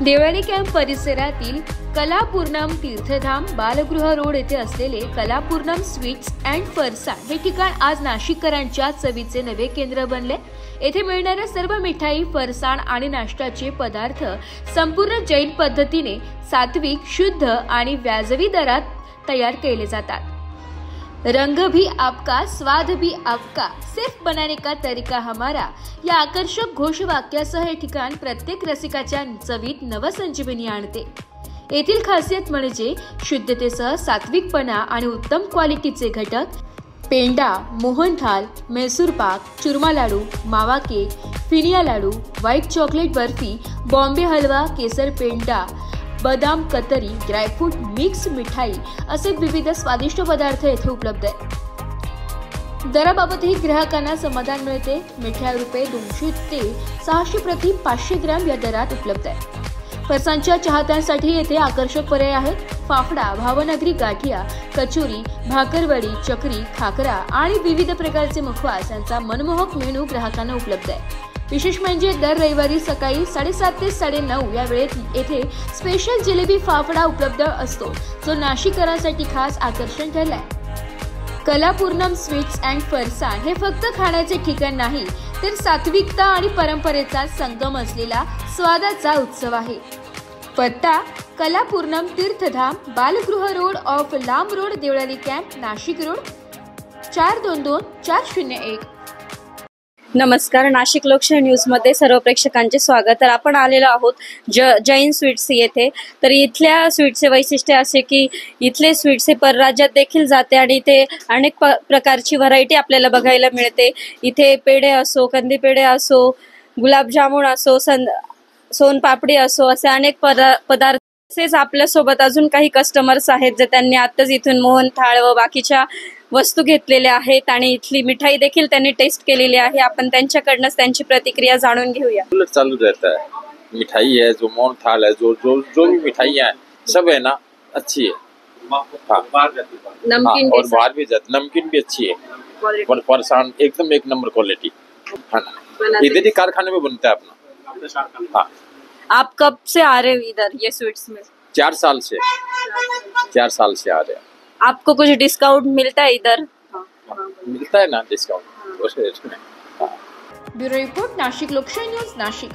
Deolali camp परिसरातील कलापूर्णम Tirthdham Balgruh road येथे असलेले कलापूर्णम स्वीट्स अँड फरसाण हे ठिकाण आज नाशिककरांच्या चवीचे नवे केंद्र बनले। येथे मिळणाऱ्या सर्व मिठाई, फरसाण आणि नाश्त्याचे पदार्थ संपूर्ण जैन पद्धतीने सात्विक, शुद्ध आणि व्याजवी दरात तयार केले जातात। रंग भी आपका, स्वाद भी आपका, सिर्फ बनाने का तरीका हमारा या आकर्षक घोषवाक्यासह हे ठिकाण प्रत्येक रसिकाच्या चवीत नवसंजीवनी आणते। येथील खासियत म्हणजे शुद्धतेसह सात्विकपणा आणि उत्तम क्वालिटीचे घटक पेंडा, मोहनथाल, मैसूर पाक, चुरमा लाडू, मावा केक, फिनिया लाडू, व्हाईट चॉकलेट बर्फी, बॉम्बे हलवा, केसर पेंडा, बदाम कतरी, ड्रायफ्रूट मिक्स मिठाई असे विविध स्वादिष्ट पदार्थ येथे उपलब्ध आहेत। दराबाबतही ग्राहकांना समाधान मिळते। मिठाई रुपये 200 ते 600 प्रति 500 ग्रॅम या दरात उपलब्ध आहे। फरसाणच्या चाहत्यांसाठी येथे आकर्षक पर्याय आहेत। फाफडा, भावनगरी गाठिया, कचोरी, भाकरवडी, चकरी, खाकरा आणि विविध प्रकारचे मुखवास यांचा मनमोहक मेनू ग्राहकांना उपलब्ध आहे। विशेष म्हणजे दर रविवारी सकाळी 7:30 ते 9:30 या वेळेत येथे स्पेशल जिलेबी फाफडा उपलब्ध असतो, जो नाशिककरांसाठी खास आकर्षण ठरलाय। कलापूर्णम स्वीट्स अँड फरसाण हे फक्त खाण्याचे ठिकाण नाही, तर सात्विकता आणि परंपरेचा संगम असलेला स्वादाचा उत्सव आहे। पत्ता: Kalapurnam Tirthdham Balgruh road off Lam road, Deolali camp, Nashik road 422401। नमस्कार, नाशिक लोकशाही न्यूज मध्ये सर्व प्रेक्षकांचे स्वागत। तर आपण आलेलो आहोत जैन स्वीट्स येथे। तर इथल्या स्वीट्सचे वैशिष्ट्य असे की इथले स्वीट्स हे परराज्यात देखील जाते आणि इथे अनेक प्रकारची व्हरायटी आपल्याला बघायला मिळते। इथे पेढे असो, कंदी पेढे असो, गुलाबजामुन असो, सोनपापडी असो, असे अनेक पदार्थ। तसेच आपल्यासोबत अजून काही कस्टमर्स आहेत जे त्यांनी आत्ताच इथून मोहनथाळ व बाकीच्या वस्तू घेतलेल्या आहेत आणि इथली मिठाई देखील त्यांनी टेस्ट केलेली आहे। आपण त्यांच्याकडूनच त्यांची प्रतिक्रिया जाणून घेऊया। चालू रहता है, मिठाई है, जो मोहनथाल है, जो भी मिठाइयाँ हैं सब है ना अच्छी है। नमकीन और बाहर भी जाती, नमकीन भी अच्छी है और फरसाण एकदम एक नंबर क्वालिटी है ना। इधर ही कारखाने में बनता है अपना। हाँ, आप कब से आ रहे हो इधर ये स्वीट्स में? 4 साल से आ रहे हैं। आपको कुछ डिस्काउंट मिलता है इधर? मिलता है ना डिस्काउंट उस रेट में। ब्युरो रिपोर्ट, नाशिक लोकशाही न्यूज, नाशिक।